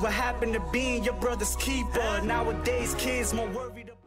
What happened to being your brother's keeper? Nowadays, kids more worried about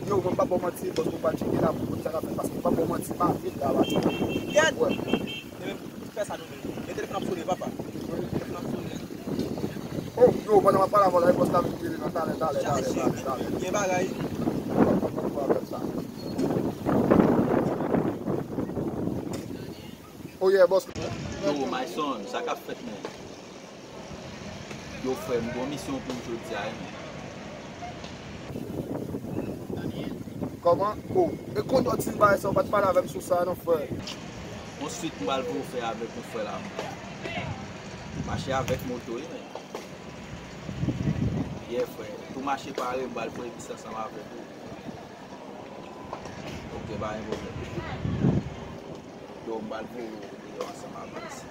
yo, vamos para Bomanti, vamos para Chiquinha, vamos para Bomanti, vamos oh, yo, vamos a parar, vamos a postar dale. Oh yeah, boss. Yo, my son, ça qu'a fait moi. Yo, frère, une bonne mission pour aujourd'hui. Comment? Oh, et quand on dit ça, on va te parler avec ça, non, frère. Ensuite, on va le faire avec mon frère là. Marcher avec moto, yeah, frère. Tout marcher pareil, on va le faire ensemble avec vous. Ok, bah, on va le faire ensemble avec vous.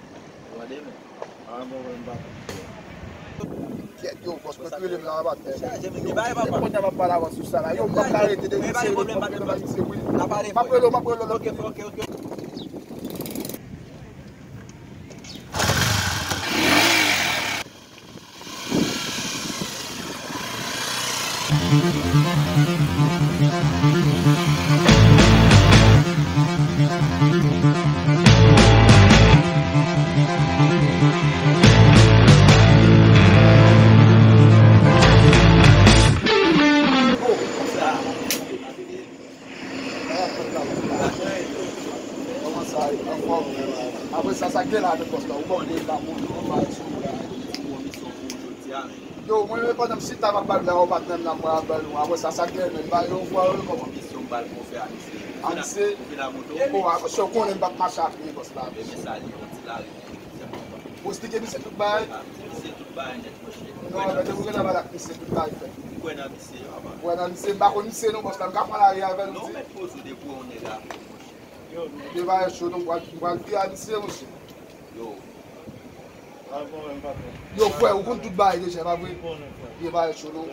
Vous voyez, mais? Yo, parce que tu es là, yo, moi, je pas si tu as pas de la partenaire dans moi, après ça, ça gagne, mais on voit comment mission balle pour faire Anissé. Bon, je connais pas marcher à pied, parce que là. Vous expliquez, c'est tout bail. C'est tout bail, non, mais vous regardez la c'est tout bail. Vous avez lycée, vous avez lycée, pas au lycée, non, parce que je ne vais pas aller avec nous. Non, mais pose des points, on est là. Je vais aller chaud, donc on va aller à lycée aussi. Yo. Yo, frère, vous comptez tout bail déjà, pas vrai? Je vais aller chaud, donc.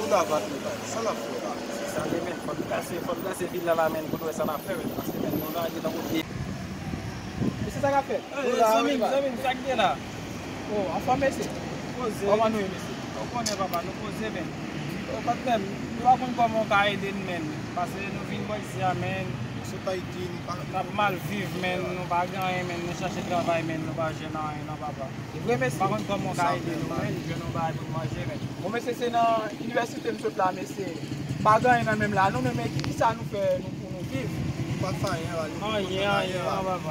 davat men, sa la fè la. Sa de men, faut casser ville la men pour ça n'a fait parce que men on a dit dans route. C'est ça qu'a fait. Zami, ça qui est là. Oh, enfin merci. Posez. Comment nous merci. On connaît papa, nous poser ben. Au patron, nous va comment on aider men parce que nous vinn ici men. Sou Tahiti, Nous mal vivre men, nous pas gagner men, nous chercher travail men, nous pas gêner non papa. Vrai merci. Par contre comment on aider nous men, je nous pas pour manger men. Bon mais c'est dans université nous là mais c'est pas gagner même là, nous mais qui ça nous fait nous pour nous vivre. pa fè rien.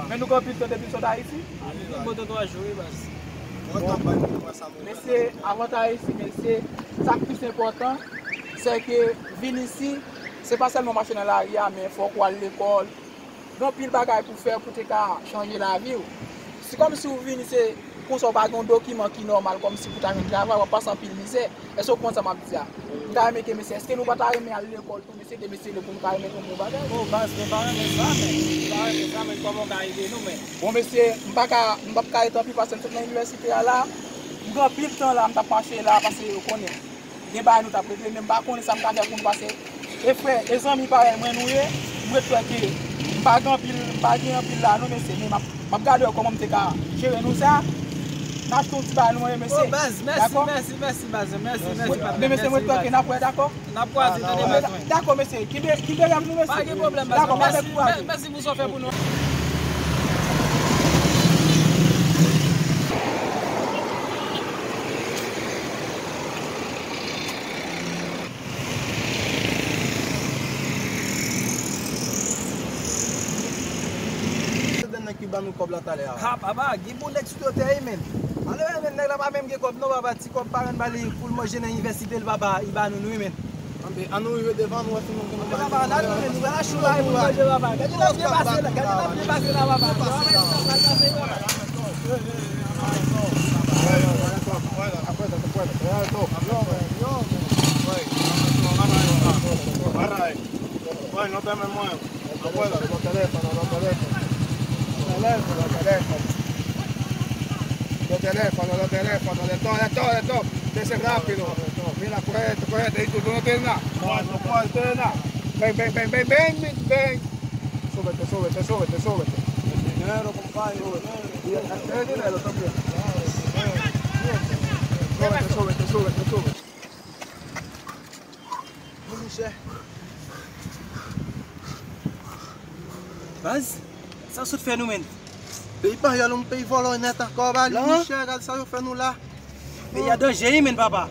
Mais nous avons plutôt depuis ça ici. Nous avons 3 jours bas. Mais c'est avantage ici, mais c'est ça le plus important, c'est que venir ici, c'est pas seulement marcher dans la rue, mais il faut aller à l'école. Donc, il y a des bagages pour faire pour changer la vie. C'est comme si vous venez ici, pour ça, un document qui est normal, comme si vous avez un travail, vous passez en pile misère. Est-ce que vous pensez à ma vie? Est-ce que nous ne pouvons pas aller à l'école, pour essayer de me faire pour nous mettre un bagage? Oh, parce que pas mais comment on va aider nous? Bon, monsieur, je ne vais pas être en plus parce que dans l'université là, je vais plus de temps là, je vais marcher là parce que je connais. Je ne vais pas nous taper, je ne vais pas connaître ça pour passer. Et frère, les amis pareil, moi nous, je suis que je ne vais pas pile là, non, mais c'est, mais je vais regarder comment je vais gérer nous ça. Merci, mais monsieur, moi, toi, qui n'a pas d'accord? D'accord, monsieur, qui devrait nous, monsieur? Pas de problème, merci pour ce fait pour nous. Ha, papa, qui bon exploiter men. Alors men nèg la pas même qui comme non papa ti comme parent bali pour manger dans l'université le papa, il va nous men. An nou yon devan nou ati nou gen Papa, là nous va la chou là pour manger papa. Quand il a bien passé là, quand il a bien passé là papa. No te me muevas. Los teléfonos, de todo. Dese rápido. Mira, cogete. Y tú no tienes nada. No puedes tener nada. Ven. Súbete. El dinero, compadre. El dinero también. Súbete. Baz, ça se fait nous men. Pays pas y a un pays volant net encore là, cher, ça se fait nous là. Mais il y a danger men papa.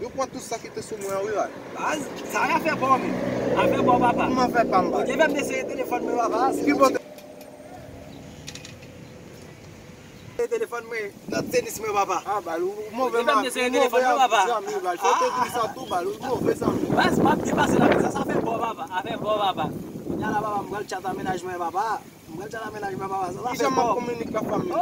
Eu quanto isso aqui te sumou aí, vai? Baz, ça rien fait bon men. Affaire bon papa. Comment fait pas mal? Je vais me laisser le téléphone mais papa. Qui bote Le téléphone mais dans tennis mais papa. Ah bah le mauvais Je vais me laisser le téléphone mais papa. Il faut te dire ça tout bah le mauvais ça. Baz, pas dépasser là, ça fait bon papa. Affaire bon papa. Ya la papa, je vais chat aménagement papa. Je vais chat aménagement papa. Ça fait bon. Communique la famille. Oh,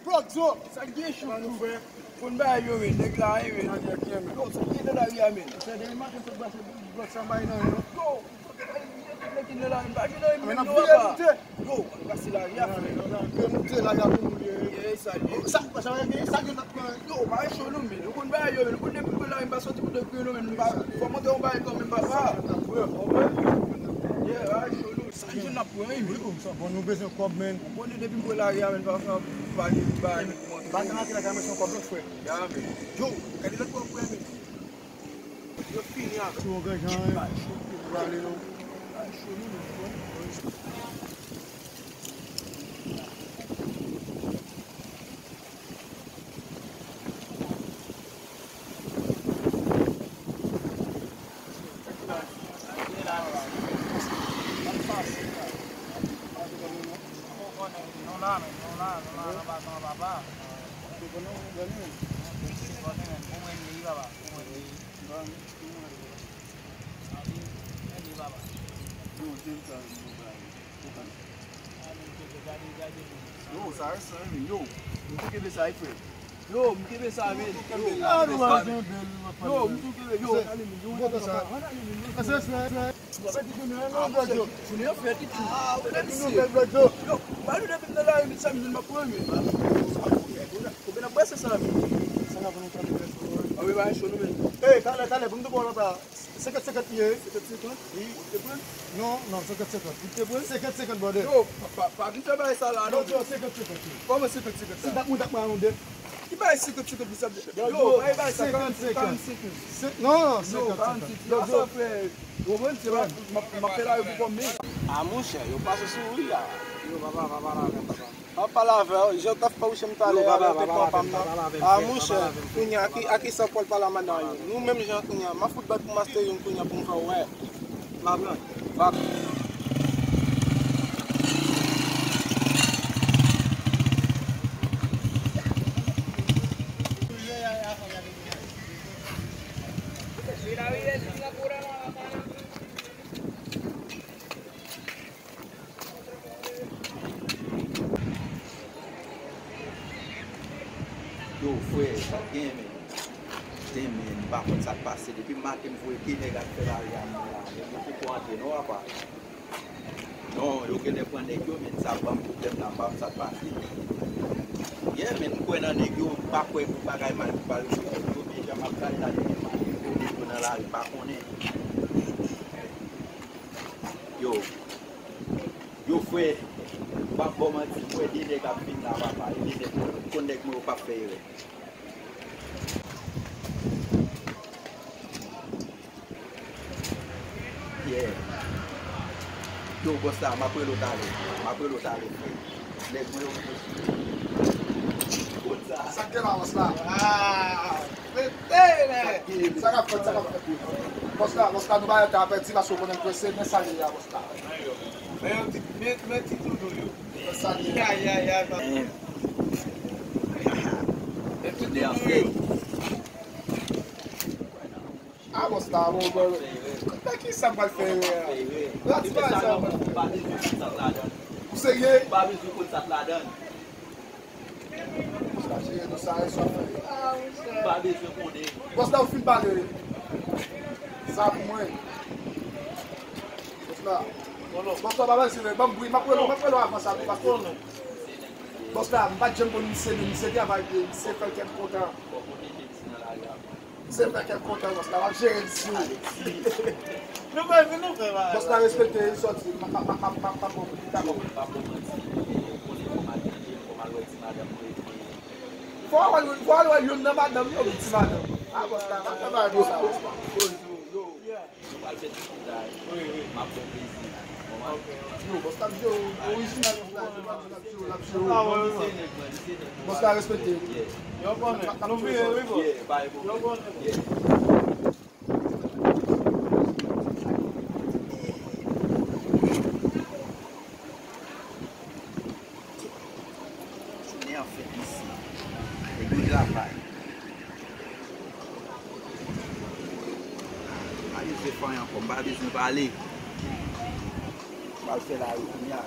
Pronto. Ça qui est chaud, nous frère. Pour nous bailler, oui, déclarer, oui. Go, ça qui est de la vie, amen. C'est des matchs qui se passent, bloc ça baille dans le go. Qui est là, mais non, go, passer la vie, Là, ça yo, pas chaud, nous, mais nous bailler, nous connaissons plus là, il va sortir de culo, mais nous faut monter on baille comme papa. Yeah, chaud, nous, ça je n'a pas rien, ça bon nous besoin comme men. on est depuis pour la vie, amen, pas Basta na kila kama sio comme frère. Ya, amen. Yo, quand il est pour moi, yo fini là. Tu regardes Jean. Yo, ça reste yo. Vous pouvez ça frère. Yo, mkebe sa men. Ah, nou an jen bel. Yo, mkebe yo. Bote sa. Ase se. Sine yo fè ti tou. Ah, wè lè Nou bel blok yo. Yo, ba nou depè nan la yon sa mizin ma pou yon men. Ko ben a bwese sa men. A wè ba yon chou nou men. Eh, kale, pou mte bon la ta. 50-50 piye. 50-50? Non, 50-50. 50-50 bode. Yo, pa di te bay sa la Non, nou. 50-50. Koman 50-50 Si sa? dak mou dak mou an de. Ki bay 50-50 di sa? Yo, bay bay sa 50-50. Non, 50-50. Yo, sa fè. Yo men se ma fè la yo pou kon men. A moun chè, yo pase sou ou ya. Yo baba la ven papa. A pa la ven, yo taf pa ou chè mta le a te papa mna. A moun chè, kounya, aki sa pol pala manan yo. Nou menm jan kounya, ma fout bat pou master yon kounya pou mka wè. La blan, bak. Yo, fwe, gen men. Den men, bakon sa pase. Depi maten fwe, ki negat fè la riyan men la. Yo pou kwa ante, nou apa. Non, yo gen defan negyo men, sa bam problem nan bam sa pase. Gen men, kwen nan negyo, bakwe pou bagay man pou pali. Yo men, jaman kay la negyo man. Yo negyo nan la riyan, bakonnen. Yo fwe, bak boman ti fwe, di negat fin nan bapa. Di negat, kon neg mou pa fwe yo. Yeah. Yo, bosta, ma kwe lo tale. Leg mwen yo bosta. Sakye la, bosta. Sakye. Saka fèt. Bosta, nou ba yon te apè ti la sou konen kwese, men sali ya, bosta. Men ti tou do yo. Men sali ya. Ya. De a fwe. Ah, bosta, moun bè. Mè ki sa mbal fè yon ya? La ti ba sa mbal fè? Babis yu kout sak la dan. Ou se ye? Babis yu kout sak la dan. Bosta, jye nou sa yon fè. Babis yu konde. Bosta, ou fin bade? Sa pou mwen. Bosta, babè si le, bambou, mapwe lo avan sa pou. Bosta, mba jem kon mise di avay de, mise fèl kem kontan. Se fè kem kontan, bosta, wak jere disi ou. Bosta, respekte yon soti, pa pou. Fwa wè yon nan madam, yon ti madam. Ah, bosta, wak wè yon sa. Yo, bosta, yo, original, bosta, respekte. Yo konen. Nou viye, wivo. Yo konen. Chouni an fèt isi. E gwi la fay. A yon se fanyan kon babis nou pale. Bal fè la yon ya.